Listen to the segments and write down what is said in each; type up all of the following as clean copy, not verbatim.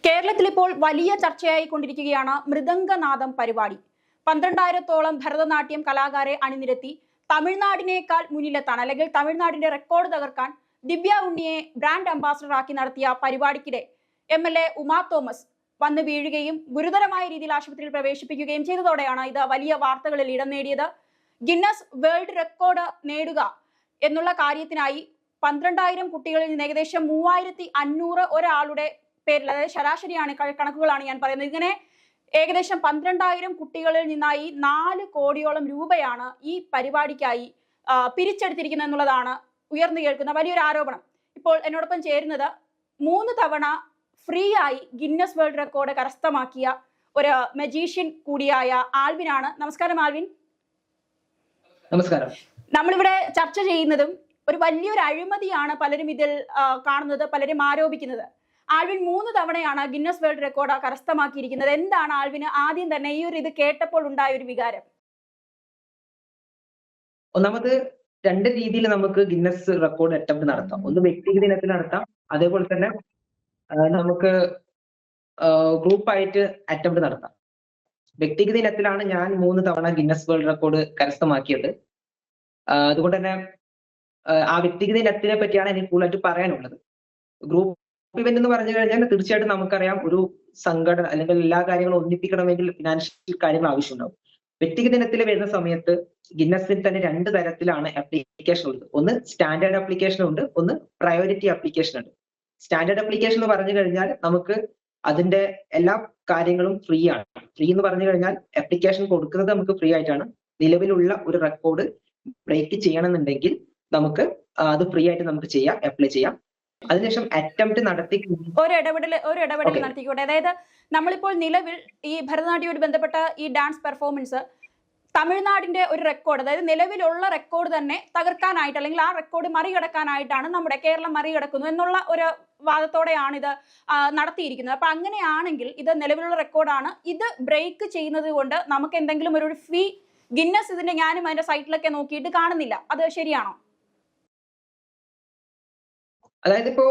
കേരളത്തിൽ ഇപ്പോൾ വലിയ ചർച്ചയായിക്കൊണ്ടിരിക്കുകയാണ് മൃദംഗനാദം പരിപാടി. 12,000-ഓളം ഭരതനാട്യം കലാകാരെ അണിനിരത്തി തമിഴ്നാടിനേക്കാൾ മുന്നിലെത്താണ്, അല്ലെങ്കിൽ തമിഴ്നാടിന്റെ റെക്കോർഡ് തകർക്കാൻ ദിവ്യ ഉണ്ണിയെ ബ്രാൻഡ് അംബാസഡർ ആക്കി നടത്തിയ പരിപാടിക്കിടെ MLA ഉമാ തോമസ് വന്ന് വീഴുകയും ഗുരുതരമായ രീതിയിൽ ആശുപത്രിയിൽ പ്രവേശിപ്പിക്കുകയും ചെയ്തതോടെയാണ് ഇത് വലിയ വാർത്തകളിൽ ഇടം നേടിയത്. ഗിന്നസ് വേൾഡ് റെക്കോർഡ് നേടുക എന്നുള്ള കാര്യത്തിനായി 12,000 കുട്ടികളിൽ നിന്ന് ഏകദേശം 3,500 ഒരാളുടെ പേരിൽ, അതായത് ശരാശരിയാണ് കണക്കുകളാണ് ഞാൻ പറയുന്നത്. ഇങ്ങനെ ഏകദേശം 12,000 കുട്ടികളിൽ നിന്നായി 4 കോടിയോളം രൂപയാണ് ഈ പരിപാടിക്കായി പിരിച്ചെടുത്തിരിക്കുന്നത് എന്നുള്ളതാണ് ഉയർന്നു കേൾക്കുന്ന വലിയൊരു ആരോപണം. ഇപ്പോൾ എന്നോടൊപ്പം ചേരുന്നത് 3 തവണ ഫ്രീ ആയി ഗിന്നസ് വേൾഡ് റെക്കോർഡ് കരസ്ഥമാക്കിയ ഒരു മജീഷ്യൻ കൂടിയായ ആൽവിനാണ്. നമസ്കാരം ആൽവിൻ. നമസ്കാരം. നമ്മളിവിടെ ചർച്ച ചെയ്യുന്നതും ഒരു വലിയൊരു അഴിമതിയാണ് പലരും ഇതിൽ കാണുന്നത്, പലരും ആരോപിക്കുന്നത്. ആൽവിൻ 3 തവണയാണ് ഗിന്നസ് വേൾഡ് റെക്കോർഡ് കരസ്ഥമാക്കിയിരിക്കുന്നത്. എന്താണ് ആൽവിന് ആദ്യം തന്നെ ഈ ഒരു ഇത് കേട്ടപ്പോൾ ഉണ്ടായ ഒരു വികാരം? ഒന്നാമത് 2 രീതിയിൽ നമുക്ക് ഗിന്നസ് റെക്കോർഡ് അറ്റംപ്റ്റ് നടത്താം. ഒന്ന് വ്യക്തിഗത ഇനത്തിൽ നടത്താം, അതേപോലെ തന്നെ നമുക്ക് ഗ്രൂപ്പായിട്ട് അറ്റംപ്റ്റ് നടത്താം. വ്യക്തിഗത ഇനത്തിലാണ് ഞാൻ 3 തവണ ഗിന്നസ് വേൾഡ് റെക്കോർഡ് കരസ്ഥമാക്കിയത്. അതുകൊണ്ട് തന്നെ ആ വ്യക്തിഗത ഇനത്തിനെ പറ്റിയാണ് എനിക്ക് കൂടുതലായിട്ട് പറയാനുള്ളത്. ഗ്രൂപ്പ് ഇവന്റ് എന്ന് പറഞ്ഞു കഴിഞ്ഞാൽ തീർച്ചയായിട്ടും നമുക്കറിയാം, ഒരു സംഘടന അല്ലെങ്കിൽ എല്ലാ കാര്യങ്ങളും ഒന്നിപ്പിക്കണമെങ്കിൽ ഫിനാൻഷ്യൽ കാര്യങ്ങൾ ആവശ്യമുണ്ടാവും. വ്യക്തിഗത ഇനത്തിൽ വരുന്ന സമയത്ത് ഗിന്നസിൽ തന്നെ 2 തരത്തിലാണ് ആപ്ലിക്കേഷൻ ഉള്ളത്. ഒന്ന് സ്റ്റാൻഡേർഡ് ആപ്ലിക്കേഷൻ ഉണ്ട്, ഒന്ന് പ്രയോറിറ്റി ആപ്ലിക്കേഷൻ ഉണ്ട്. സ്റ്റാൻഡേർഡ് ആപ്ലിക്കേഷൻ എന്ന് പറഞ്ഞു കഴിഞ്ഞാൽ നമുക്ക് അതിന്റെ എല്ലാ കാര്യങ്ങളും ഫ്രീ ആണ്. ഫ്രീ എന്ന് പറഞ്ഞു കഴിഞ്ഞാൽ ആപ്ലിക്കേഷൻ കൊടുക്കുന്നത് നമുക്ക് ഫ്രീ ആയിട്ടാണ്. നിലവിലുള്ള ഒരു റെക്കോർഡ് ബ്രേക്ക് ചെയ്യണമെന്നുണ്ടെങ്കിൽ നമുക്ക് അത് ഫ്രീ ആയിട്ട് നമുക്ക് ചെയ്യാം, അപ്ലൈ ചെയ്യാം. അതിനുശേഷം അറ്റംപ്റ്റ് നടത്തി ഒരു ഇടപെടൽ നടത്തിക്കൂടെ? അതായത് നമ്മളിപ്പോൾ നിലവിൽ ഈ ഭരതനാട്യവുമായി ബന്ധപ്പെട്ട ഈ ഡാൻസ് പെർഫോമൻസ് തമിഴ്നാടിന്റെ ഒരു റെക്കോർഡ്, അതായത് നിലവിലുള്ള റെക്കോർഡ് തന്നെ തകർക്കാനായിട്ട്, അല്ലെങ്കിൽ ആ റെക്കോർഡ് മറികടക്കാനായിട്ടാണ് നമ്മുടെ കേരളം മറികടക്കുന്നു എന്നുള്ള ഒരു വാദത്തോടെയാണ് ഇത് നടത്തിയിരിക്കുന്നത്. അപ്പൊ അങ്ങനെയാണെങ്കിൽ ഇത് നിലവിലുള്ള റെക്കോർഡാണ്, ഇത് ബ്രേക്ക് ചെയ്യുന്നത് കൊണ്ട് നമുക്ക് എന്തെങ്കിലും ഒരു ഫീ ഗിന്നസ് ഇതിന്റെ ഞാനും അതിന്റെ സൈറ്റിലൊക്കെ നോക്കിയിട്ട് കാണുന്നില്ല. അത് ശരിയാണോ? അതായത് ഇപ്പോ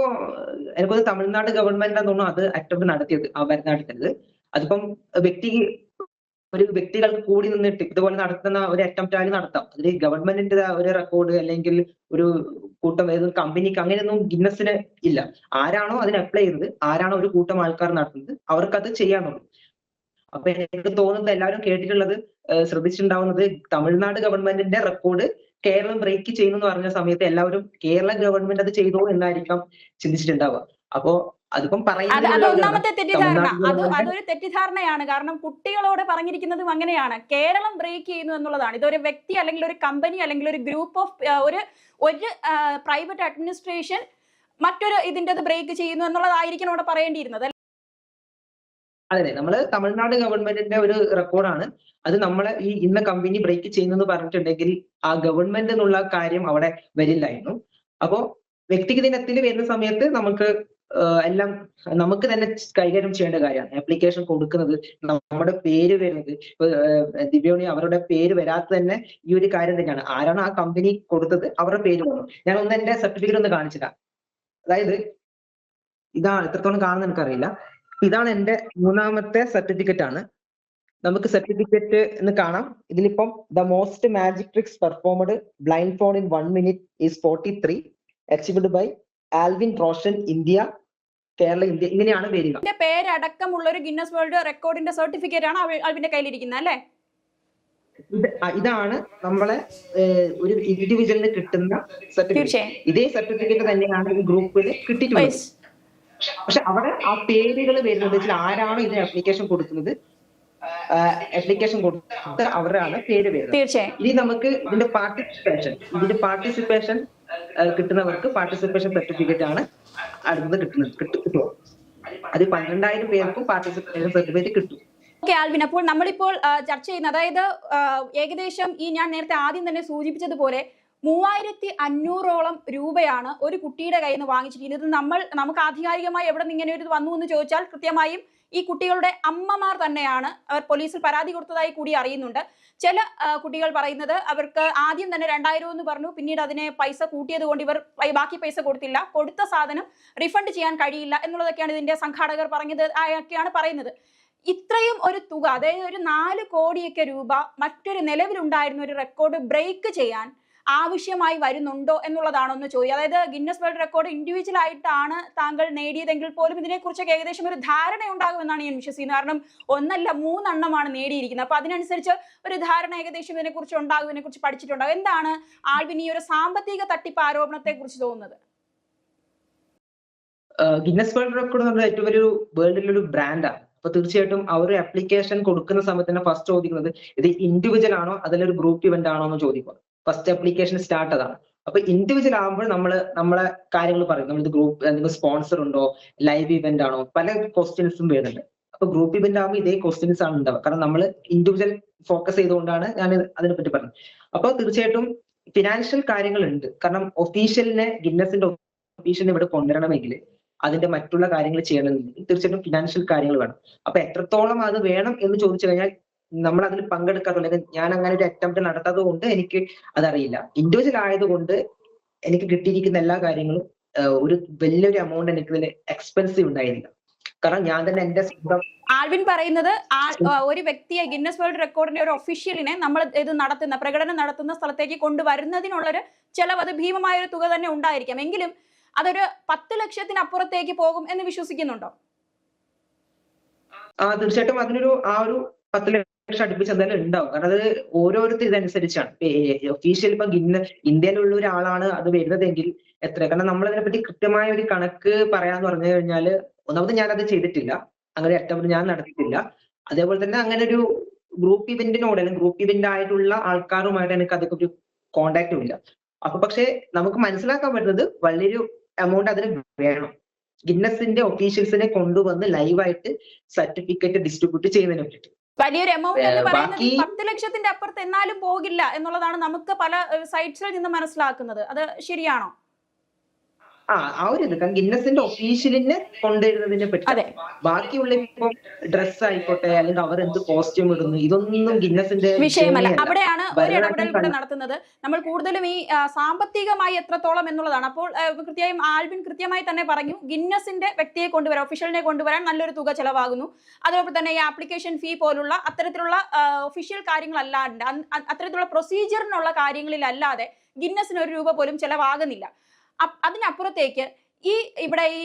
എനിക്കൊന്ന് തമിഴ്നാട് ഗവൺമെന്റ് തോന്നുന്നു അത് അറ്റംപ്റ്റ് നടത്തിയത്, ആ ഭരതനാട്യത്തിനത്. അതിപ്പം വ്യക്തികൾക്ക് കൂടി നിന്നിട്ട് ഇതുപോലെ നടത്തുന്ന ഒരു അറ്റംപ്റ്റ് ആയി നടത്താം. അതിൽ ഗവൺമെന്റിന്റെ ഒരു റെക്കോർഡ് അല്ലെങ്കിൽ ഒരു കൂട്ടം ഏതൊരു കമ്പനിക്ക് അങ്ങനെയൊന്നും ഗിന്നസിന് ഇല്ല. ആരാണോ അതിന് അപ്ലൈ ചെയ്തത്, ആരാണോ ഒരു കൂട്ടം ആൾക്കാർ നടത്തുന്നത്, അവർക്കത് ചെയ്യാനുള്ളൂ. അപ്പൊ എനിക്ക് തോന്നുന്നത് എല്ലാവരും കേട്ടിട്ടുള്ളത്, ശ്രദ്ധിച്ചിട്ടുണ്ടാവുന്നത്, തമിഴ്നാട് ഗവൺമെന്റിന്റെ റെക്കോർഡ് കേരളം ബ്രേക്ക് ചെയ്യുന്നു എന്ന് പറഞ്ഞ സമയത്ത് എല്ലാവരും കേരള ഗവൺമെന്റ് അത് ചെയ്തോ എന്നായിരിക്കാം ചിന്തിച്ചിട്ടുണ്ടാവുക. അപ്പോ അതിപ്പം ഒന്നാമത്തെ തെറ്റിദ്ധാരണ, അതൊരു തെറ്റിദ്ധാരണയാണ്. കാരണം കുട്ടികളോട് പറഞ്ഞിരിക്കുന്നതും അങ്ങനെയാണ്, കേരളം ബ്രേക്ക് ചെയ്യുന്നു എന്നുള്ളതാണ്. ഇതൊരു വ്യക്തി അല്ലെങ്കിൽ ഒരു കമ്പനി അല്ലെങ്കിൽ ഒരു ഗ്രൂപ്പ് ഓഫ് ഒരു പ്രൈവറ്റ് അഡ്മിനിസ്ട്രേഷൻ മറ്റൊരു ഇതിൻ്റെ ബ്രേക്ക് ചെയ്യുന്നു എന്നുള്ളതായിരിക്കണം അവിടെ പറയേണ്ടിയിരുന്നത്. അതെ, നമ്മള് തമിഴ്നാട് ഗവൺമെന്റിന്റെ ഒരു റെക്കോർഡാണ് അത്. നമ്മളെ ഈ ഇന്ന കമ്പനി ബ്രേക്ക് ചെയ്യുന്നു പറഞ്ഞിട്ടുണ്ടെങ്കിൽ ആ ഗവൺമെന്റ് എന്നുള്ള കാര്യം അവിടെ വരില്ലായിരുന്നു. അപ്പോ വ്യക്തിഗത ഇനത്തിൽ വരുന്ന സമയത്ത് നമുക്ക് എല്ലാം നമുക്ക് തന്നെ കൈകാര്യം ചെയ്യേണ്ട കാര്യമാണ്. ആപ്ലിക്കേഷൻ കൊടുക്കുന്നത്, നമ്മുടെ പേര് വരുന്നത്, ദിവ്യോണി അവരുടെ പേര് വരാത്ത തന്നെ ഈ ഒരു കാര്യം തന്നെയാണ്. ആരാണ് ആ കമ്പനി കൊടുത്തത് അവരുടെ പേര് വന്നു. ഞാൻ ഒന്ന് എന്റെ സർട്ടിഫിക്കറ്റ് ഒന്ന് കാണിച്ചില്ല. അതായത് ഇതാണ്, എത്രത്തോളം കാണുന്ന എനിക്കറിയില്ല. ഇതാണ് എന്റെ 3ാമത്തെ സർട്ടിഫിക്കറ്റ് ആണ്. നമുക്ക് സർട്ടിഫിക്കറ്റ് എന്ന് കാണാം. ഇതിലിപ്പം the most magic tricks performed blindfold in 1 minute is 43 achieved by Alvin Roshan, India, Kerala, India. ഇങ്ങനെയാണ് വരിക. പേരടക്കമുള്ള ഒരു ഗിന്നസ് വേൾഡ് റെക്കോർഡിന്റെ സർട്ടിഫിക്കറ്റ് ആണ് ആൽവിന്റെ കയ്യിലിരിക്കുന്നത് അല്ലേ? ഇതാണ് നമ്മളെ ഒരു ഇൻഡിവിജ്വലിന് കിട്ടുന്ന സർട്ടിഫിക്കറ്റ്. ഇതേ സർട്ടിഫിക്കറ്റ് തന്നെയാണ് ഈ ഗ്രൂപ്പിൽ കിട്ടിയിട്ടുള്ളത്. പക്ഷെ അവിടെ ആ പേരുകൾ വരുന്നത് വെച്ചാൽ ആരാണോ ഇതിന് ആപ്ലിക്കേഷൻ കൊടുക്കുന്നത്, ആപ്ലിക്കേഷൻ കൊടുത്ത് അവരാണ് പേര് വരുന്നത്. ഇനി നമുക്ക് ഇതിന്റെ പാർട്ടിസിപ്പേഷൻ കിട്ടുന്നവർക്ക് പാർട്ടിസിപ്പേഷൻ സർട്ടിഫിക്കറ്റ് ആണ് അടുത്തത് കിട്ടുക. അത് 12,000 പേർക്കും പാർട്ടിസിപ്പേഷൻ സർട്ടിഫിക്കറ്റ് കിട്ടും. ഓക്കെ ആൽവിൻ, അപ്പോൾ നമ്മളിപ്പോൾ ചർച്ച ചെയ്യുന്ന, അതായത് ഏകദേശം ഈ ഞാൻ നേരത്തെ ആദ്യം തന്നെ സൂചിപ്പിച്ചതുപോലെ 3500ഓളം രൂപയാണ് ഒരു കുട്ടിയുടെ കയ്യിൽ നിന്ന് വാങ്ങിച്ചിരിക്കുന്നത്. ഇത് നമുക്ക് ആധികാരികമായി എവിടെ നിന്ന് ഇങ്ങനെ ഒരു വന്നു എന്ന് ചോദിച്ചാൽ കൃത്യമായും ഈ കുട്ടികളുടെ അമ്മമാർ തന്നെയാണ് അവർ പോലീസിൽ പരാതി കൊടുത്തതായി കൂടി അറിയുന്നുണ്ട്. ചില കുട്ടികൾ പറയുന്നത് അവർക്ക് ആദ്യം തന്നെ 2000 എന്ന് പറഞ്ഞു, പിന്നീട് അതിനെ പൈസ കൂട്ടിയത് കൊണ്ട് ഇവർ ബാക്കി പൈസ കൊടുത്തില്ല, കൊടുത്ത സാധനം റീഫണ്ട് ചെയ്യാൻ കഴിയില്ല എന്നുള്ളതൊക്കെയാണ് ഇതിന്റെ സംഘാടകർ പറഞ്ഞത് ഒക്കെയാണ് പറയുന്നത്. ഇത്രയും ഒരു തുക, അതായത് ഒരു 4 കോടിയൊക്കെ രൂപ മറ്റൊരു നിലവിലുണ്ടായിരുന്ന ഒരു റെക്കോർഡ് ബ്രേക്ക് ചെയ്യാൻ ആവശ്യമായി വരുന്നുണ്ടോ എന്നുള്ളതാണോ എന്ന് ചോദിക്കുക. അതായത് ഗിന്നസ് വേൾഡ് റെക്കോർഡ് ഇൻഡിവിജ്വൽ ആയിട്ടാണ് താങ്കൾ നേടിയതെങ്കിൽ പോലും ഇതിനെക്കുറിച്ചൊക്കെ ഏകദേശം ഒരു ധാരണ ഉണ്ടാകുമെന്നാണ് ഞാൻ വിശ്വസിക്കുന്നത്. കാരണം 1 അല്ല 3 എണ്ണമാണ് നേടിയിരിക്കുന്നത്. അപ്പൊ അതിനനുസരിച്ച് ഒരു ധാരണ ഏകദേശം ഇതിനെക്കുറിച്ച് ഉണ്ടാകും, ഇതിനെക്കുറിച്ച് പഠിച്ചിട്ടുണ്ടാകും. എന്താണ് ആൽവിൻ ഈ ഒരു സാമ്പത്തിക തട്ടിപ്പ് ആരോപണത്തെ കുറിച്ച് തോന്നുന്നത്? ഗിന്നസ് വേൾഡ് റെക്കോർഡ് എന്ന് പറഞ്ഞാൽ ഏറ്റവും വലിയൊരു വേൾഡിലൊരു ബ്രാൻഡാണ്. അപ്പൊ തീർച്ചയായിട്ടും ആ ഒരു ആപ്ലിക്കേഷൻ കൊടുക്കുന്ന സമയത്ത് തന്നെ ഫസ്റ്റ് ചോദിക്കുന്നത് ഇത് ഇൻഡിവിജ്വൽ ആണോ അതിലൊരു ഗ്രൂപ്പ് ഇവന്റ് ആണോ എന്ന് ചോദിക്കുക. ഫസ്റ്റ് ആപ്ലിക്കേഷൻ സ്റ്റാർട്ട് അതാണ്. അപ്പൊ ഇൻഡിവിജ്വൽ ആകുമ്പോൾ നമ്മളെ കാര്യങ്ങൾ പറയും. നമ്മൾ ഗ്രൂപ്പ് എന്തെങ്കിലും സ്പോൺസർ ഉണ്ടോ, ലൈവ് ഇവന്റ് ആണോ, പല ക്വസ്റ്റ്യൻസും വരുന്നുണ്ട്. അപ്പൊ ഗ്രൂപ്പ് ഇവന്റ് ആകുമ്പോൾ ഇതേ ക്വസ്റ്റ്യൻസ് ആണ് ഉണ്ടാവുക. കാരണം നമ്മൾ ഇൻഡിവിജ്വൽ ഫോക്കസ് ചെയ്തുകൊണ്ടാണ് ഞാൻ അതിനെ പറ്റി പറഞ്ഞത്. അപ്പൊ തീർച്ചയായിട്ടും ഫിനാൻഷ്യൽ കാര്യങ്ങളുണ്ട്. കാരണം ഒഫീഷ്യലിനെ ഗിന്നസിന്റെ ഒഫീഷ്യലിനെ ഇവിടെ കൊണ്ടുവരണമെങ്കിൽ അതിന്റെ മറ്റുള്ള കാര്യങ്ങൾ ചെയ്യണമെന്നുണ്ടെങ്കിൽ തീർച്ചയായിട്ടും ഫിനാൻഷ്യൽ കാര്യങ്ങൾ വേണം. അപ്പൊ എത്രത്തോളം അത് വേണം എന്ന് ചോദിച്ചു കഴിഞ്ഞാൽ നമ്മൾ അതിൽ പങ്കെടുക്കാത്തുള്ള, ഞാൻ അങ്ങനെ ഒരു അറ്റംപ്റ്റ് നടത്താത്തത് കൊണ്ട് എനിക്ക് അതറിയില്ല. ഇൻഡിവിജ്വൽ ആയതുകൊണ്ട് എനിക്ക് കിട്ടിയിരിക്കുന്ന എല്ലാ കാര്യങ്ങളും ഒരു വലിയൊരു എമൗണ്ട് എനിക്ക് ഇതിൽ എക്സ്പെൻസീവ് ഉണ്ടായിരുന്നില്ല. കാരണം ഞാൻ തന്നെ എന്റെ സ്വന്തം ആൽവിൻ പറയുന്നത് ഒരു വ്യക്തിയെ ഗിന്നസ് വേൾഡ് റെക്കോർഡിന്റെ ഒരു ഒഫീഷ്യലിനെ നമ്മൾ ഇത് പ്രകടനം നടത്തുന്ന സ്ഥലത്തേക്ക് കൊണ്ടുവരുന്നതിനുള്ളൊരു ചെലവ് അത് ഭീമമായ ഒരു തുക തന്നെ ഉണ്ടായിരിക്കാം. എങ്കിലും അതൊരു 10 ലക്ഷത്തിനപ്പുറത്തേക്ക് പോകും എന്ന് വിശ്വസിക്കുന്നുണ്ടോ? തീർച്ചയായിട്ടും അതിനൊരു ആ ഒരു 10 ലക്ഷം അടുപ്പിച്ച് എന്തായാലും ഉണ്ടാവും. കാരണം അത് ഓരോരുത്തർ ഇതനുസരിച്ചാണ്. ഒഫീഷ്യൽ ഇപ്പൊ ഇന്ത്യയിലുള്ള ഒരാളാണ് അത് വരുന്നതെങ്കിൽ എത്ര, കാരണം നമ്മൾ അതിനെപ്പറ്റി കൃത്യമായ ഒരു കണക്ക് പറയാന്ന് പറഞ്ഞു കഴിഞ്ഞാല് ഒന്നാമത് ഞാനത് ചെയ്തിട്ടില്ല, അങ്ങനെ അറ്റംപ്റ്റ് ഞാൻ നടത്തിയിട്ടില്ല. അതേപോലെ തന്നെ അങ്ങനെ ഒരു ഗ്രൂപ്പ് ഇവന്റിനോട് അല്ലെങ്കിൽ ഗ്രൂപ്പ് ഇവന്റ് ആയിട്ടുള്ള ആൾക്കാരുമായിട്ട് എനിക്ക് അതൊക്കെ ഒരു കോണ്ടാക്റ്റും ഇല്ല. അപ്പൊ പക്ഷെ നമുക്ക് മനസ്സിലാക്കാൻ പറ്റുന്നത് വലിയൊരു എമൗണ്ട് അതിന് വേണം. ഗിന്നസിന്റെ ഒഫീഷ്യൽസിനെ കൊണ്ടുവന്ന് ലൈവായിട്ട് സർട്ടിഫിക്കറ്റ് ഡിസ്ട്രിബ്യൂട്ട് ചെയ്യുന്നതിനെ പറ്റി വലിയൊരു എമൗണ്ട് എന്ന് പറയുന്നത് 10 ലക്ഷത്തിന്റെ അപ്പുറത്ത് എന്നാലും പോകില്ല എന്നുള്ളതാണ് നമുക്ക് പല സൈറ്റ്സിൽ നിന്ന് മനസ്സിലാക്കുന്നത്. അത് ശരിയാണോ? ആ ഒരു ഇത് ഗിന്നസിന്റെ ഒഫീഷ്യലിനെ കൊണ്ടുവരുന്നതിനെ പറ്റി, ബാക്കിയുള്ള ഇപ്പം ഡ്രസ് ആയിക്കോട്ടെ അല്ലെങ്കിൽ അവർ എന്ത് കോസ്റ്റ്യൂം ഇടുന്നു ഇതൊന്നും ഗിന്നസിന്റെ വിഷയമല്ല. അവിടെയാണ് ഒരു ഇടപെടൽ കൂടെ നടത്തുന്നത്. നമ്മൾ കൂടുതലും ഈ സാമ്പത്തികമായി എത്രത്തോളം എന്നുള്ളതാണ്. അപ്പോൾ കൃത്യമായും ആൽവിൻ കൃത്യമായി തന്നെ പറഞ്ഞു, ഗിന്നസിന്റെ വ്യക്തിയെ കൊണ്ടുവരാൻ, ഒഫീഷ്യലിനെ കൊണ്ടുവരാൻ നല്ലൊരു തുക ചെലവാകുന്നു. അതോടൊപ്പം തന്നെ ഈ ആപ്ലിക്കേഷൻ ഫീ പോലുള്ള അത്തരത്തിലുള്ള ഒഫീഷ്യൽ കാര്യങ്ങളല്ലാണ്ട് അത്തരത്തിലുള്ള പ്രൊസീജിയറിനുള്ള കാര്യങ്ങളിലല്ലാതെ ഗിന്നസിന് 1 രൂപ പോലും ചെലവാകുന്നില്ല. അതിനപ്പുറത്തേക്ക് ഇവിടെ ഈ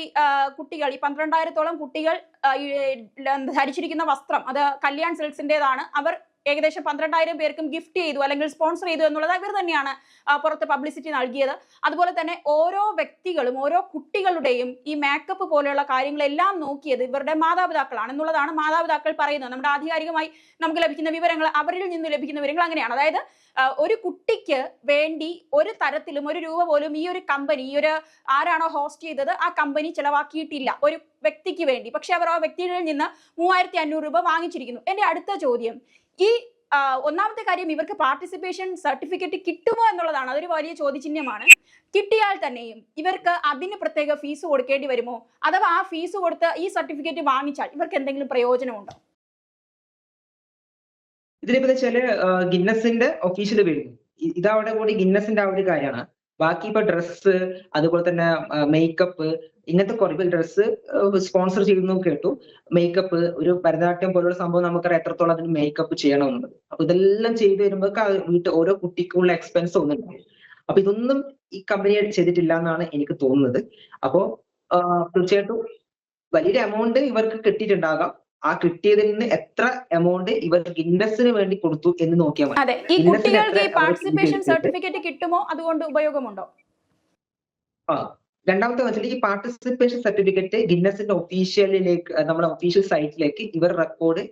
കുട്ടികൾ, ഈ 12,000-ഓളം കുട്ടികൾ ധരിച്ചിരിക്കുന്ന വസ്ത്രം അത് കല്യാൺ സിൽക്സിന്റേതാണ്. അവർ ഏകദേശം 12,000 പേർക്കും ഗിഫ്റ്റ് ചെയ്തു അല്ലെങ്കിൽ സ്പോൺസർ ചെയ്തു എന്നുള്ളത് അവർ തന്നെയാണ് പുറത്ത് പബ്ലിസിറ്റി നൽകിയത്. അതുപോലെ തന്നെ ഓരോ വ്യക്തികളും ഓരോ കുട്ടികളുടെയും ഈ മേക്കപ്പ് പോലെയുള്ള കാര്യങ്ങളെല്ലാം നോക്കിയത് ഇവരുടെ മാതാപിതാക്കളാണ് എന്നുള്ളതാണ് മാതാപിതാക്കൾ പറയുന്നത്. നമ്മുടെ ആധികാരികമായി നമുക്ക് ലഭിക്കുന്ന വിവരങ്ങൾ, അവരിൽ നിന്ന് ലഭിക്കുന്ന വിവരങ്ങൾ അങ്ങനെയാണ്. അതായത് ഒരു കുട്ടിക്ക് വേണ്ടി ഒരു തരത്തിലും 1 രൂപ പോലും ഈ ഒരു കമ്പനി, ഈ ഒരു ആരാണോ ഹോസ്റ്റ് ചെയ്തത് ആ കമ്പനി ചെലവാക്കിയിട്ടില്ല ഒരു വ്യക്തിക്ക് വേണ്ടി. പക്ഷെ അവർ ആ വ്യക്തിയിൽ നിന്ന് 3500 രൂപ വാങ്ങിച്ചിരിക്കുന്നു. എന്റെ അടുത്ത ചോദ്യം, ഈ ഒന്നാമത്തെ കാര്യം, ഇവർക്ക് പാർട്ടിസിപ്പേഷൻ സർട്ടിഫിക്കറ്റ് കിട്ടുമോ എന്നുള്ളതാണ്. അതൊരു വലിയ ചോദ്യചിഹ്നമാണ്. കിട്ടിയാൽ തന്നെയും ഇവർക്ക് അതിന് പ്രത്യേക ഫീസ് കൊടുക്കേണ്ടി വരുമോ? അഥവാ ആ ഫീസ് കൊടുത്ത് ഈ സർട്ടിഫിക്കറ്റ് വാങ്ങിച്ചാൽ ഇവർക്ക് എന്തെങ്കിലും പ്രയോജനമുണ്ടോ? ഇതിലിപ്പോ വെച്ചാല് ഗിന്നസിന്റെ ഒഫീഷ്യൽ വരുന്നു, ഇതവിടെ കൂടി ഗിന്നസിന്റെ ആ ഒരു കാര്യമാണ്. ബാക്കി ഇപ്പൊ ഡ്രസ്സ്, അതുപോലെ തന്നെ മേക്കപ്പ്, ഇങ്ങനത്തെ കുറെ ഡ്രസ്സ് സ്പോൺസർ ചെയ്യുന്നു കേട്ടു. മേക്കപ്പ്, ഒരു ഭരതനാട്യം പോലുള്ള സംഭവം നമുക്കറിയാം എത്രത്തോളം അതിന് മേക്കപ്പ് ചെയ്യണമെന്നുള്ളത്. അപ്പൊ ഇതെല്ലാം ചെയ്തു വരുമ്പോൾ ഓരോ കുട്ടിക്കുള്ള എക്സ്പെൻസ് ഒന്നും, അപ്പൊ ഇതൊന്നും ഈ കമ്പനി ചെയ്തിട്ടില്ല എന്നാണ് എനിക്ക് തോന്നുന്നത്. അപ്പോ തീർച്ചയായിട്ടും വലിയൊരു എമൗണ്ട് ഇവർക്ക് കിട്ടിയിട്ടുണ്ടാകാം. ആ കിട്ടിയതിൽ നിന്ന് എത്ര എമൗണ്ട് ഇവർ ഗിന്നസിന് വേണ്ടി കൊടുത്തു എന്ന് നോക്കിയാൽ മതി. അതെ, ഈ കുട്ടികൾക്ക് ഈ പാർട്ടിസിപ്പേഷൻ സർട്ടിഫിക്കറ്റ് കിട്ടുമോ, അതുകൊണ്ട് ഉപയോഗമുണ്ടോ? രണ്ടാമത്തെ വെച്ചാൽ ഈ പാർട്ടിസിപ്പേഷൻ സർട്ടിഫിക്കറ്റ് ഗിന്നസിന്റെ ഒഫീഷ്യലിലേക്ക്, നമ്മുടെ ഒഫീഷ്യൽ സൈറ്റിലേക്ക് ഇവർ റെക്കോർഡ്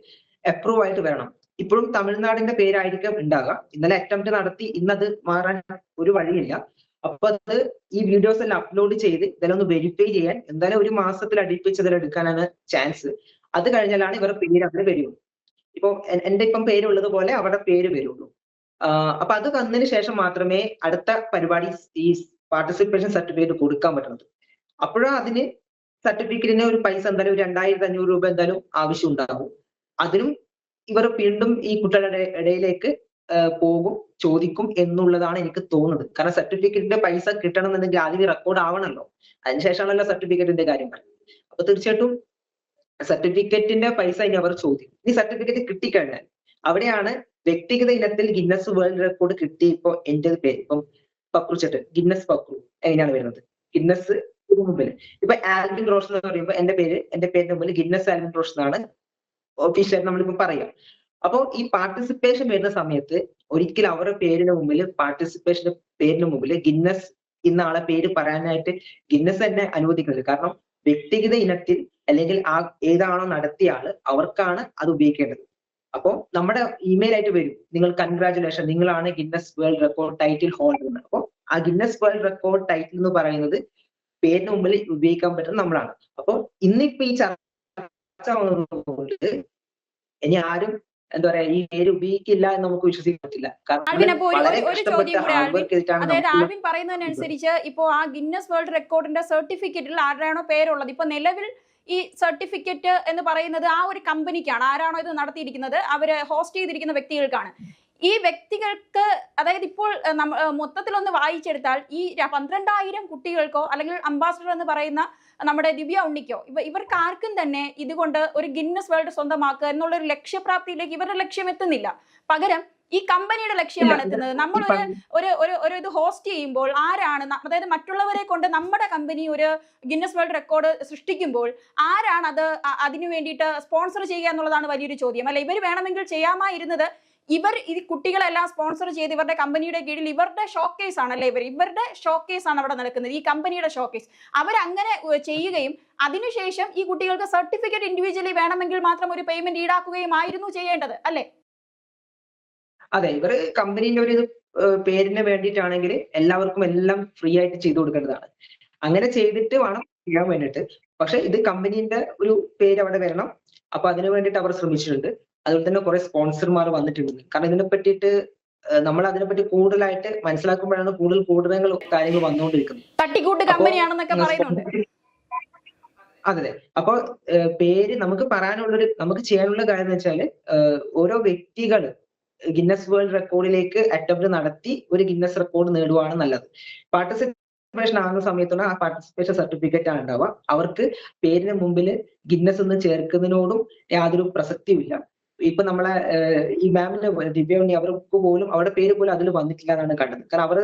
അപ്രൂവ് ആയിട്ട് വരണം. ഇപ്പോഴും തമിഴ്നാടിന്റെ പേരായിരിക്കും ഉണ്ടാകുക. ഇന്നലെ അറ്റംപ്റ്റ് നടത്തി, ഇന്നത് മാറാൻ ഒരു വഴിയില്ല. അപ്പൊ അത് ഈ വീഡിയോസ് എല്ലാം അപ്ലോഡ് ചെയ്ത് ഇതെല്ലാം ഒന്ന് വെരിഫൈ ചെയ്യാൻ എന്തായാലും 1 മാസത്തിൽ അടുപ്പിച്ച് ഇതിലെടുക്കാനാണ് ചാൻസ്. അത് കഴിഞ്ഞാലാണ് ഇവരുടെ പേര് അവിടെ വരുള്ളൂ. ഇപ്പൊ എന്റെ ഇപ്പം പേരുള്ളത് പോലെ അവിടെ പേര് വരുള്ളൂ. അപ്പൊ അത് വന്നതിന് ശേഷം മാത്രമേ അടുത്ത പരിപാടി ഈ പാർട്ടിസിപ്പേഷൻ സർട്ടിഫിക്കറ്റ് കൊടുക്കാൻ പറ്റുന്നത്. അപ്പോഴാണ് അതിന് സർട്ടിഫിക്കറ്റിന് ഒരു പൈസ എന്തായാലും 2500 രൂപ എന്തായാലും ആവശ്യം ഉണ്ടാകും. അതിനും ഇവർ വീണ്ടും ഈ കുട്ടികളുടെ ഇടയിലേക്ക് പോകും, ചോദിക്കും എന്നുള്ളതാണ് എനിക്ക് തോന്നുന്നത്. കാരണം സർട്ടിഫിക്കറ്റിന്റെ പൈസ കിട്ടണമെന്നുണ്ടെങ്കിൽ ആദ്യം റെക്കോർഡ് ആവണമല്ലോ, അതിനുശേഷമാണല്ലോ സർട്ടിഫിക്കറ്റിന്റെ കാര്യം പറയുന്നത്. അപ്പൊ തീർച്ചയായിട്ടും സർട്ടിഫിക്കറ്റിന്റെ പൈസ ഇനി അവർ ചോദിക്കും. ഇനി സർട്ടിഫിക്കറ്റ് കിട്ടിക്കഴിഞ്ഞാൽ അവിടെയാണ് വ്യക്തിഗത ഇനത്തിൽ ഗിന്നസ് വേൾഡ് റെക്കോർഡ് കിട്ടി. ഇപ്പൊ എന്റെ പേര് ഇപ്പം പക്രു ചേട്ടൻ, ഗിന്നസ് പക്രു എങ്ങനെയാണ് വരുന്നത്? ഗിന്നസ് മുമ്പിൽ ഇപ്പൊ ആൽവിൻ റോഷൻ എന്ന് പറയുമ്പോൾ എന്റെ പേരിന്റെ മുമ്പിൽ ഗിന്നസ് ആൽവിൻ റോഷൻ എന്നാണ് ഒഫീഷ്യൽ നമ്മളിപ്പോ പറയാം. അപ്പോ ഈ പാർട്ടിസിപ്പേഷൻ വരുന്ന സമയത്ത് ഒരിക്കലും അവരുടെ പേരിന് മുമ്പിൽ പാർട്ടിസിപ്പേഷന്റെ പേരിന് മുമ്പിൽ ഗിന്നസ് ഇന്ന ആളെ പേര് പറയാനായിട്ട് ഗിന്നസ് തന്നെ അനുവദിക്കുന്നത്. കാരണം വ്യക്തിഗത ഇനത്തിൽ അല്ലെങ്കിൽ ആ ഏതാണോ നടത്തിയ ആള് അവർക്കാണ് അത് ഉപയോഗിക്കേണ്ടത്. അപ്പോ നമ്മുടെ ഇമെയിൽ ആയിട്ട് വരും, നിങ്ങൾ കൺഗ്രാറ്റുലേഷൻ, നിങ്ങളാണ് Guinness world record title holder എന്ന്. അപ്പോ ആ ഗിന്നസ് വേൾഡ് റെക്കോർഡ് ടൈറ്റിൽ എന്ന് പറയുന്നത് പേരിന് മുമ്പിൽ ഉപയോഗിക്കാൻ പറ്റുന്നത് നമ്മളാണ്. അപ്പോ ഇന്നിപ്പോ ഈ ചർച്ച വന്നതുകൊണ്ട് ഇനി ആരും എന്താ പറയാ ഈ പേര് ഉപയോഗിക്കില്ല എന്ന് നമുക്ക് വിശ്വസിക്കാൻ പറ്റില്ല. കാരണം വളരെ കഷ്ടപ്പെട്ട് ഹാർഡ് വർക്ക് ചെയ്തിട്ടാണ്. അതായത് ആൽവിൻ പറയുന്നതിനനുസരിച്ച് ഇപ്പോ ആ ഗിന്നസ് വേൾഡ് റെക്കോർഡിന്റെ സർട്ടിഫിക്കറ്റിൽ ആരുടെയാണോ പേരുള്ളത്, ഇപ്പൊ നിലവിൽ ഈ സർട്ടിഫിക്കറ്റ് എന്ന് പറയുന്നത് ആ ഒരു കമ്പനിക്കാണ്, ആരാണോ ഇത് നടത്തിയിരിക്കുന്നത് അവര് ഹോസ്റ്റ് ചെയ്തിരിക്കുന്ന വ്യക്തികൾക്കാണ്. ഈ വ്യക്തികൾക്ക് അതായത് ഇപ്പോൾ മൊത്തത്തിലൊന്ന് വായിച്ചെടുത്താൽ ഈ 12,000 കുട്ടികൾക്കോ അല്ലെങ്കിൽ അംബാസഡർ എന്ന് പറയുന്ന നമ്മുടെ ദിവ്യ ഉണ്ണിക്കോ ഇവർക്ക് ആർക്കും തന്നെ ഇതുകൊണ്ട് ഒരു ഗിന്നസ് വേൾഡ് സ്വന്തമാക്കുക എന്നുള്ള ഒരു ലക്ഷ്യപ്രാപ്തിയിലേക്ക് ഇവരുടെ ലക്ഷ്യം എത്തുന്നില്ല. പകരം ഈ കമ്പനിയുടെ ലക്ഷ്യമാണ് എത്തുന്നത്. നമ്മൾ ഒരു ഇത് ഹോസ്റ്റ് ചെയ്യുമ്പോൾ ആരാണ്, അതായത് മറ്റുള്ളവരെ കൊണ്ട് നമ്മുടെ കമ്പനി ഒരു ഗിന്നസ് വേൾഡ് റെക്കോർഡ് സൃഷ്ടിക്കുമ്പോൾ ആരാണ് അത് അതിനു വേണ്ടിയിട്ട് സ്പോൺസർ ചെയ്യുക എന്നുള്ളതാണ് വലിയൊരു ചോദ്യം. അല്ല, ഇവർ വേണമെങ്കിൽ ചെയ്യാമായിരുന്നത് ഇവർ ഈ കുട്ടികളെല്ലാം സ്പോൺസർ ചെയ്ത് ഇവരുടെ കമ്പനിയുടെ കീഴിൽ ഇവരുടെ ഷോക്കേസ് ആണല്ലേ, ഇവരുടെ ഷോക്കേസ് ആണ് അവിടെ നടക്കുന്നത്, ഈ കമ്പനിയുടെ ഷോക്കേസ്. അവരങ്ങനെ ചെയ്യുകയും അതിനുശേഷം ഈ കുട്ടികൾക്ക് സർട്ടിഫിക്കറ്റ് ഇൻഡിവിജ്വലി വേണമെങ്കിൽ മാത്രം ഒരു പേയ്മെന്റ് ഈടാക്കുകയും ആയിരുന്നു ചെയ്യേണ്ടത് അല്ലേ? അതെ, ഇവർ കമ്പനീന്റെ ഒരു പേരിന് വേണ്ടിയിട്ടാണെങ്കിൽ എല്ലാവർക്കും എല്ലാം ഫ്രീ ആയിട്ട് ചെയ്തു കൊടുക്കേണ്ടതാണ്. അങ്ങനെ ചെയ്തിട്ട് വേണം ചെയ്യാൻ വേണ്ടിയിട്ട്. പക്ഷെ ഇത് കമ്പനീന്റെ ഒരു പേര് അവിടെ വരണം. അപ്പൊ അതിനു വേണ്ടിയിട്ട് അവർ ശ്രമിച്ചിട്ടുണ്ട്. അതുപോലെ തന്നെ കുറെ സ്പോൺസർമാർ വന്നിട്ടുണ്ട്. കാരണം ഇതിനെ പറ്റിയിട്ട് നമ്മൾ അതിനെപ്പറ്റി കൂടുതലായിട്ട് മനസ്സിലാക്കുമ്പോഴാണ് കൂടുതൽ കാര്യങ്ങൾ വന്നുകൊണ്ടിരിക്കുന്നത്. തട്ടിക്കൂട്ട് കമ്പനിയാണെന്നൊക്കെ പറയുന്നുണ്ട്. അതെ. അപ്പൊ പേര് നമുക്ക് നമുക്ക് ചെയ്യാനുള്ള കാര്യം എന്ന് വെച്ചാല് ഓരോ വ്യക്തികൾ ഗിന്നസ് വേൾഡ് റെക്കോർഡിലേക്ക് അറ്റംപ്റ്റ് നടത്തി ഒരു ഗിന്നസ് റെക്കോർഡ് നേടുവാണ് നല്ലത്. പാർട്ടിസിപ്പേഷൻ ആകുന്ന സമയത്തുള്ള ആ പാർട്ടിസിപ്പേഷൻ സർട്ടിഫിക്കറ്റ് ആണ് ഉണ്ടാവുക. അവർക്ക് പേരിന് മുമ്പിൽ ഗിന്നസ് എന്ന് ചേർക്കുന്നതിനോടും യാതൊരു പ്രസക്തിയുമില്ല. ഇപ്പൊ നമ്മളെ ഈ മാമിന്റെ ദിവ്യണ്ണി അവർക്ക് പോലും അവരുടെ പേര് പോലും അതിൽ വന്നിട്ടില്ല എന്നാണ് കണ്ടത്. കാരണം അവർ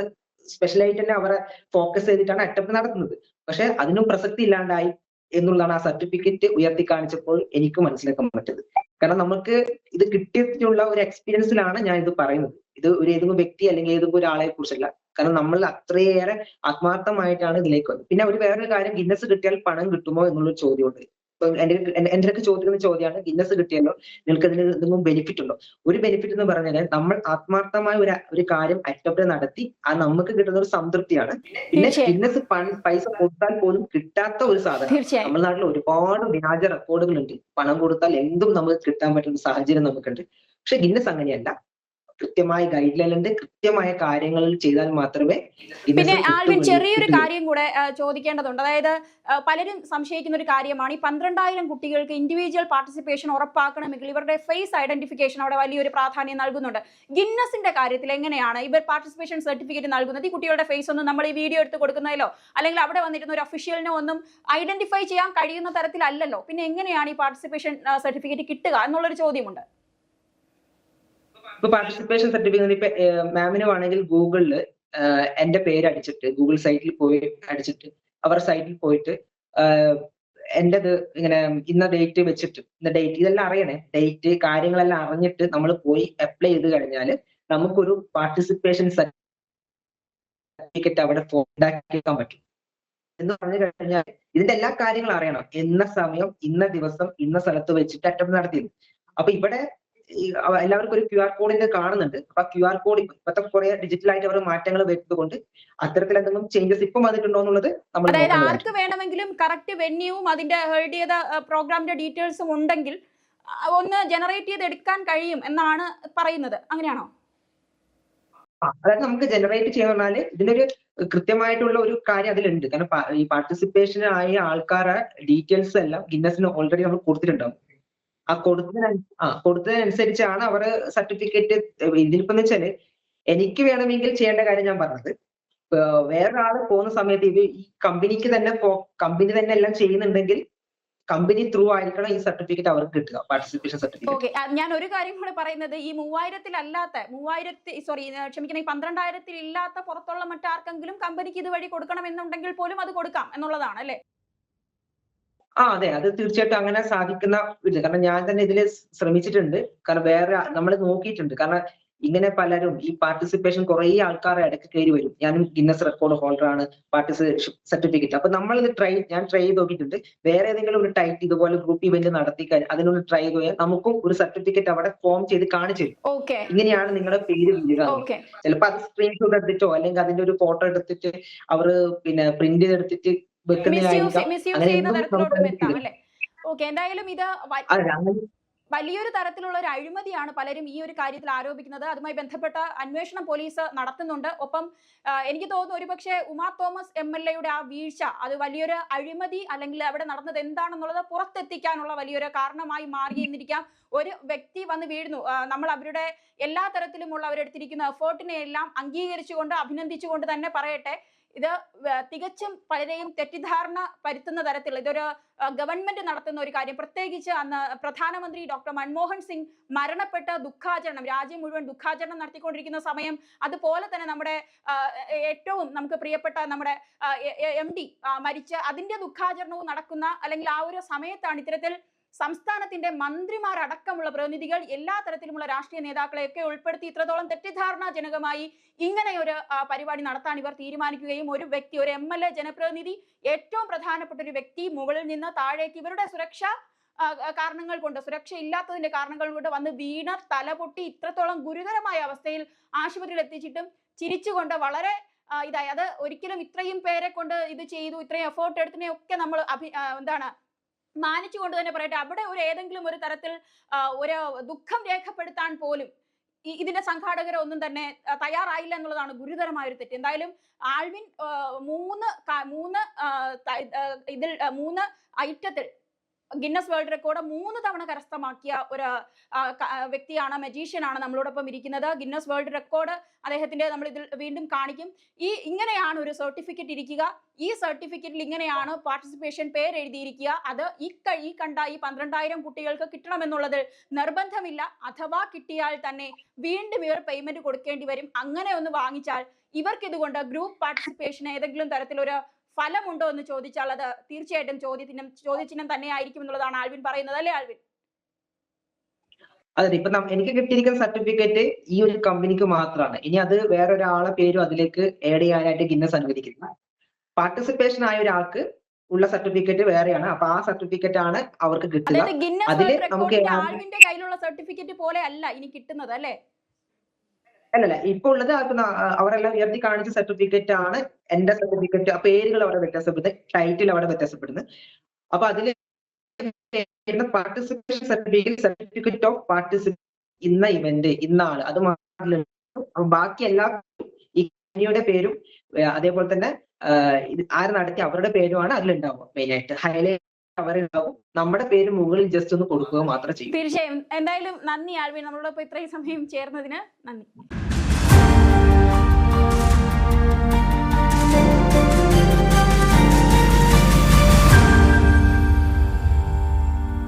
സ്പെഷ്യലായിട്ട് തന്നെ അവരെ ഫോക്കസ് ചെയ്തിട്ടാണ് അറ്റംപ്റ്റ് നടത്തുന്നത്. പക്ഷെ അതിനും പ്രസക്തി ഇല്ലാണ്ടായി എന്നുള്ളതാണ് ആ സർട്ടിഫിക്കറ്റ് ഉയർത്തി കാണിച്ചപ്പോൾ എനിക്ക് മനസ്സിലാക്കാൻ പറ്റത്. കാരണം നമുക്ക് ഇത് കിട്ടിയിട്ടുള്ള ഒരു എക്സ്പീരിയൻസിലാണ് ഞാൻ ഇത് പറയുന്നത്. ഇത് ഒരു ഏതെങ്കിലും വ്യക്തി അല്ലെങ്കിൽ ഏതെങ്കിലും ഒരാളെ കുറിച്ചല്ല. കാരണം നമ്മൾ അത്രയേറെ ആത്മാർത്ഥമായിട്ടാണ് ഇതിലേക്ക് വന്നത്. പിന്നെ വേറൊരു കാര്യം, ഗിന്നസ് കിട്ടിയാൽ പണം കിട്ടുമോ എന്നുള്ളൊരു ചോദ്യമുണ്ട്. ഇപ്പൊ എന്റെ ഒക്കെ ചോദിക്കുന്ന ചോദ്യമാണ്, ഗിന്നസ് കിട്ടിയല്ലോ നിങ്ങൾക്ക് അതിന് എന്തെങ്കിലും ബെനിഫിറ്റ് ഉണ്ടോ? ഒരു ബെനിഫിറ്റ് എന്ന് പറഞ്ഞാൽ നമ്മൾ ആത്മാർത്ഥമായ ഒരു കാര്യം അറ്റംപ്റ്റ് നടത്തി ആ നമുക്ക് കിട്ടുന്ന ഒരു സംതൃപ്തിയാണ്. പിന്നെ ഗിന്നസ് പൈസ കൊടുത്താൽ പോലും കിട്ടാത്ത ഒരു സാധനം. നമ്മുടെ നാട്ടിൽ ഒരുപാട് വ്യാജ റെക്കോർഡുകൾ ഉണ്ട്. പണം കൊടുത്താൽ എന്തും നമുക്ക് കിട്ടാൻ പറ്റുന്ന സാഹചര്യം നമുക്കുണ്ട്. പക്ഷെ ഗിന്നസ് അങ്ങനെയല്ല. കൃത്യമായ ഗൈഡ് ലൈൻ ഉണ്ട്. കൃത്യമായ കാര്യങ്ങൾ ചെയ്താൽ മാത്രമേ. പിന്നെ ആൽവിൻ, ചെറിയൊരു കാര്യം കൂടെ ചോദിക്കേണ്ടതുണ്ട്. അതായത് പലരും സംശയിക്കുന്ന ഒരു കാര്യമാണ്, ഈ 12,000 കുട്ടികൾക്ക് ഇൻഡിവിജ്വൽ പാർട്ടിസിപ്പേഷൻ ഉറപ്പാക്കണമെങ്കിൽ ഇവരുടെ ഫേസ് ഐഡന്റിഫിക്കേഷൻ അവിടെ വലിയൊരു പ്രാധാന്യം നൽകുന്നുണ്ട്. ഗിന്നസിന്റെ കാര്യത്തിൽ എങ്ങനെയാണ് ഇവർ പാർട്ടിസിപ്പേഷൻ സർട്ടിഫിക്കറ്റ് നൽകുന്നത്? ഈ കുട്ടികളുടെ ഫേസ് ഒന്നും നമ്മൾ ഈ വീഡിയോ എടുത്ത് കൊടുക്കുന്നതിലോ അല്ലെങ്കിൽ അവിടെ വന്നിരുന്ന ഒരു ഒഫീഷ്യലിനോ ഒന്നും ഐഡന്റിഫൈ ചെയ്യാൻ കഴിയുന്ന തരത്തിലല്ലല്ലോ. പിന്നെ എങ്ങനെയാണ് ഈ പാർട്ടിസിപ്പേഷൻ സർട്ടിഫിക്കറ്റ് കിട്ടുക എന്നുള്ളൊരു ചോദ്യമുണ്ട്. ഇപ്പൊ പാർട്ടിസിപ്പേഷൻ സർട്ടിഫിക്കറ്റ് ഇപ്പൊ മാമിന് വേണമെങ്കിൽ ഗൂഗിളിൽ എന്റെ പേര് അടിച്ചിട്ട് ഗൂഗിൾ സൈറ്റിൽ പോയി അടിച്ചിട്ട് അവർ സൈറ്റിൽ പോയിട്ട് എന്റേത് ഇങ്ങനെ ഇന്ന ഡേറ്റ് വെച്ചിട്ട് ഇന്ന ഡേറ്റ് ഇതെല്ലാം അറിയണേ, ഡേറ്റ് കാര്യങ്ങളെല്ലാം അറിഞ്ഞിട്ട് നമ്മൾ പോയി അപ്ലൈ ചെയ്ത് കഴിഞ്ഞാൽ നമുക്കൊരു പാർട്ടിസിപ്പേഷൻ സർട്ടിഫിക്കറ്റ് അവിടെ ഉണ്ടാക്കിയെടുക്കാൻ പറ്റും. എന്ന് പറഞ്ഞു കഴിഞ്ഞാൽ ഇതിന്റെ എല്ലാ കാര്യങ്ങളും അറിയണം. ഇന്ന സമയം ഇന്ന ദിവസം ഇന്ന സ്ഥലത്ത് വെച്ചിട്ട് അറ്റംപ്റ്റ് നടത്തിയത്. അപ്പൊ ഇവിടെ എല്ലാവർക്കും ഒരു QR കോഡിന്റെ കാണുന്നുണ്ട്. അപ്പൊ QR കോഡ് ഇപ്പോഴത്തെ കുറെ ഡിജിറ്റലായിട്ട് അവർ മാറ്റങ്ങൾ വരുന്നതുകൊണ്ട് അത്തരത്തിൽ എന്തെങ്കിലും ചേഞ്ചസ് ഇപ്പം വന്നിട്ടുണ്ടോ എന്നുള്ളത് നമ്മൾ, അതായത് ആർക്ക് വേണമെങ്കിലും കറക്റ്റ് വെന്യൂവും അതിന്റെ ഹെൽഡ് ചെയ്ത പ്രോഗ്രാമിന്റെ ഡീറ്റെയിൽസും ഉണ്ടെങ്കിൽ ഒന്ന് ജനറേറ്റ് ചെയ്ത് എടുക്കാൻ കഴിയും എന്നാണ് പറയുന്നത്. അങ്ങനെയാണോ? അതായത് നമുക്ക് ജനറേറ്റ് ചെയ്യാൻ പറഞ്ഞാല് ഇതിനൊരു കൃത്യമായിട്ടുള്ള ഒരു കാര്യം അതിലുണ്ട്. കാരണം ഈ പാർട്ടിസിപ്പേഷൻ ആയ ആൾക്കാരെ ഡീറ്റെയിൽസ് എല്ലാം ഗിന്നസിന് ഓൾറെഡി നമ്മൾ കൊടുത്തിട്ടുണ്ടാവും. കൊടുത്തതിനനുസരിച്ചാണ് അവര് സർട്ടിഫിക്കറ്റ്. ഇതിലിപ്പോന്ന് വെച്ചാല് എനിക്ക് വേണമെങ്കിൽ ചെയ്യേണ്ട കാര്യം ഞാൻ പറഞ്ഞത്. വേറൊരാള് പോകുന്ന സമയത്ത് ഇത് ഈ കമ്പനിക്ക് തന്നെ കമ്പനി തന്നെ എല്ലാം ചെയ്യുന്നുണ്ടെങ്കിൽ കമ്പനി ത്രൂ ആയിരിക്കണം ഈ സർട്ടിഫിക്കറ്റ് അവർക്ക് കിട്ടുക, പാർട്ടിസിപ്പേഷൻ സർട്ടിഫിക്കറ്റ്. ഓക്കെ, ഞാൻ ഒരു കാര്യം കൂടെ പറയുന്നത്, ഈ 12,000 ഇല്ലാത്ത പുറത്തുള്ള മറ്റാർക്കെങ്കിലും കമ്പനിക്ക് ഇതുവഴി കൊടുക്കണമെന്നുണ്ടെങ്കിൽ പോലും അത് കൊടുക്കാം എന്നുള്ളതാണ് അല്ലേ? അതെ, അത് തീർച്ചയായിട്ടും അങ്ങനെ സാധിക്കുന്ന ഇത്. കാരണം ഞാൻ തന്നെ ഇതിൽ ശ്രമിച്ചിട്ടുണ്ട്. കാരണം വേറെ നമ്മൾ നോക്കിയിട്ടുണ്ട്. കാരണം ഇങ്ങനെ പലരും ഈ പാർട്ടിസിപ്പേഷൻ കുറെ ആൾക്കാർ ഇടയ്ക്ക് കയറി വരും. ഞാനും ഗിന്നസ് റെക്കോർഡ് ഹോൾഡർ ആണ്, പാർട്ടിസിപ്പേഷൻ സർട്ടിഫിക്കറ്റ്. അപ്പൊ നമ്മൾ ഇത് ഞാൻ ട്രൈ ചെയ്ത് നോക്കിയിട്ടുണ്ട്. വേറെ ഏതെങ്കിലും ഒരു ടൈറ്റ് ഇതുപോലെ ഗ്രൂപ്പ് ഇവന്റ് നടത്തി അതിനൊന്ന് ട്രൈ ചെയ്ത് പോയാൽ നമുക്കും ഒരു സർട്ടിഫിക്കറ്റ് അവിടെ ഫോം ചെയ്ത് കാണിച്ചു തരും. ഇങ്ങനെയാണ് നിങ്ങളുടെ പേര് വീഴുക. ചിലപ്പോൾ അത് സ്ക്രീൻഷോട്ട് എടുത്തിട്ടോ അല്ലെങ്കിൽ അതിന്റെ ഒരു ഫോട്ടോ എടുത്തിട്ട് അവര് പിന്നെ പ്രിന്റ് ചെയ്തെടുത്തിട്ട് എന്തായാലും ഇത് വലിയൊരു തരത്തിലുള്ള ഒരു അഴിമതിയാണ് പലരും ഈ ഒരു കാര്യത്തിൽ ആരോപിക്കുന്നത്. അതുമായി ബന്ധപ്പെട്ട അന്വേഷണം പോലീസ് നടത്തുന്നുണ്ട്. ഒപ്പം എനിക്ക് തോന്നുന്നു ഒരുപക്ഷെ ഉമാ തോമസ് MLA ആ വീഴ്ച അത് വലിയൊരു അഴിമതി അല്ലെങ്കിൽ അവിടെ നടന്നത് എന്താണെന്നുള്ളത് പുറത്തെത്തിക്കാനുള്ള വലിയൊരു കാരണമായി മാറിയെന്നിരിക്കാം. ഒരു വ്യക്തി വന്ന് വീഴുന്നു, നമ്മൾ അവരുടെ എല്ലാ തരത്തിലുമുള്ള അവരെടുത്തിരിക്കുന്ന എഫേർട്ടിനെ എല്ലാം അംഗീകരിച്ചുകൊണ്ട് അഭിനന്ദിച്ചുകൊണ്ട് തന്നെ പറയട്ടെ, ഇത് തികച്ചും പലരെയും തെറ്റിദ്ധാരണ പരത്തുന്ന തരത്തിൽ ഇതൊരു ഗവൺമെന്റ് നടത്തുന്ന ഒരു കാര്യം. പ്രത്യേകിച്ച് അന്ന് പ്രധാനമന്ത്രി ഡോക്ടർ മൻമോഹൻ സിംഗ് മരണപ്പെട്ട ദുഃഖാചരണം, രാജ്യം മുഴുവൻ ദുഃഖാചരണം നടത്തിക്കൊണ്ടിരിക്കുന്ന സമയം, അതുപോലെ തന്നെ നമ്മുടെ ഏറ്റവും നമുക്ക് പ്രിയപ്പെട്ട നമ്മുടെ MD മരിച്ച അതിന്റെ ദുഃഖാചരണവും നടക്കുന്ന അല്ലെങ്കിൽ ആ ഒരു സമയത്താണ് ഇത്തരത്തിൽ സംസ്ഥാനത്തിന്റെ മന്ത്രിമാരടക്കമുള്ള പ്രതിനിധികൾ എല്ലാ തരത്തിലുമുള്ള രാഷ്ട്രീയ നേതാക്കളെയൊക്കെ ഉൾപ്പെടുത്തി ഇത്രത്തോളം തെറ്റിദ്ധാരണാജനകമായി ഇങ്ങനെ ഒരു പരിപാടി നടത്താൻ ഇവർ തീരുമാനിക്കുകയും ഒരു വ്യക്തി, ഒരു MLA ജനപ്രതിനിധി, ഏറ്റവും പ്രധാനപ്പെട്ട ഒരു വ്യക്തി മുകളിൽ നിന്ന് താഴേക്ക് ഇവരുടെ സുരക്ഷാ കാരണങ്ങൾ കൊണ്ട്, സുരക്ഷ ഇല്ലാത്തതിന്റെ കാരണങ്ങൾ കൊണ്ട് വന്ന് വീണ തലപൊട്ടി ഇത്രത്തോളം ഗുരുതരമായ അവസ്ഥയിൽ ആശുപത്രിയിൽ എത്തിച്ചിട്ടും ചിരിച്ചുകൊണ്ട് വളരെ ഇതായി. അത് ഒരിക്കലും ഇത്രയും പേരെ കൊണ്ട് ഇത് ചെയ്തു, ഇത്രയും എഫേർട്ട് എടുത്തതിനെയൊക്കെ നമ്മൾ മാനിച്ചുകൊണ്ട് തന്നെ പറയട്ടെ, അവിടെ ഒരു ഏതെങ്കിലും ഒരു തരത്തിൽ ഒരു ദുഃഖം രേഖപ്പെടുത്താൻ പോലും ഇതിന്റെ സംഘാടകർ ഒന്നും തന്നെ തയ്യാറായില്ല എന്നുള്ളതാണ് ഗുരുതരമായ ഒരു തെറ്റ്. എന്തായാലും ആൽവിൻ മൂന്ന് ഐറ്റത്തിൽ ഗിന്നസ് വേൾഡ് റെക്കോർഡ് 3 തവണ കരസ്ഥമാക്കിയ ഒരു വ്യക്തിയാണ്, മജീഷ്യനാണ് നമ്മളോടൊപ്പം ഇരിക്കുന്നത്. ഗിന്നസ് വേൾഡ് റെക്കോർഡ് അദ്ദേഹത്തിന്റെ നമ്മൾ ഇതിൽ വീണ്ടും കാണിക്കും. ഇങ്ങനെയാണ് ഒരു സർട്ടിഫിക്കറ്റ് ഇരിക്കുക. ഈ സർട്ടിഫിക്കറ്റിൽ ഇങ്ങനെയാണ് പാർട്ടിസിപ്പേഷൻ പേര് എഴുതിയിരിക്കുക. അത് ഈ കണ്ട ഈ 12,000 കുട്ടികൾക്ക് കിട്ടണമെന്നുള്ളത് നിർബന്ധമില്ല. അഥവാ കിട്ടിയാൽ തന്നെ വീണ്ടും ഇവർ പേയ്മെന്റ് കൊടുക്കേണ്ടി വരും. അങ്ങനെ ഒന്ന് വാങ്ങിച്ചാൽ ഇവർക്ക് ഇതുകൊണ്ട് ഗ്രൂപ്പ് പാർട്ടിസിപ്പേഷൻ ഏതെങ്കിലും തരത്തിലൊരു ഫലമുണ്ടോ എന്ന് ചോദിച്ചാൽ അത് തീർച്ചയായിട്ടും ചോദ്യചിഹ്നം തന്നെയായിരിക്കും എന്നുള്ളതാണ് ആൽവിൻ പറയുന്നത്, അല്ലേ ആൽവിൻ? അതെ, ഇപ്പൊ എനിക്ക് കിട്ടിയിരിക്കുന്ന സർട്ടിഫിക്കറ്റ് ഈ ഒരു കമ്പനിക്ക് മാത്രമാണ്. ഇനി അത് വേറൊരാളെ പേരും അതിലേക്ക് ആഡ് ചെയ്യാനായിട്ട് ഗിന്നസ് അനുവദിക്കില്ല. പാർട്ടിസിപ്പേഷൻ ആയ ഒരാൾക്ക് ഉള്ള സർട്ടിഫിക്കറ്റ് വേറെയാണ്. അപ്പൊ ആ സർട്ടിഫിക്കറ്റ് ആണ് അവർക്ക് കിട്ടുക. അതിൽ നമുക്ക് ആൽവിന്റെ കയ്യിലുള്ള സർട്ടിഫിക്കറ്റ് പോലെ അല്ല ഇനി കിട്ടുന്നത്, അല്ലേ? അല്ലല്ല, ഇപ്പൊ ഉള്ളത് അവരെല്ലാം ഉയർത്തി കാണിച്ച സർട്ടിഫിക്കറ്റ് ആണ് എന്റെ സർട്ടിഫിക്കറ്റ്. ആ പേരുകൾ അവിടെ വ്യത്യാസപ്പെടുന്നത്, ടൈറ്റിൽ അവിടെ വ്യത്യാസപ്പെടുന്നത്. അപ്പൊ അതിൽ പാർട്ടിസിപ്പേഷൻ സർട്ടിഫിക്കറ്റ് ഓഫ് പാർട്ടിസിപ്പേഷൻ ഇന്ന ഇവന്റ് ഇന്ന ആള് അത് മാത്രമേ. ബാക്കി എല്ലാ ഈ കമ്പനിയുടെ പേരും അതേപോലെ തന്നെ ആര് നടത്തി അവരുടെ പേരുമാണ് അതിലുണ്ടാവുക. മെയിൻ ആയിട്ട് ഹൈലൈറ്റ് അവരുണ്ടാവും. നമ്മുടെ പേര് മുകളിൽ ജസ്റ്റ് ഒന്ന് കൊടുക്കുക മാത്രം ചെയ്യും. തീർച്ചയായും. എന്തായാലും നന്ദി ആൽവിൻ, നമ്മളോടൊപ്പം ഇത്രയും സമയം ചേർന്നതിന് നന്ദി.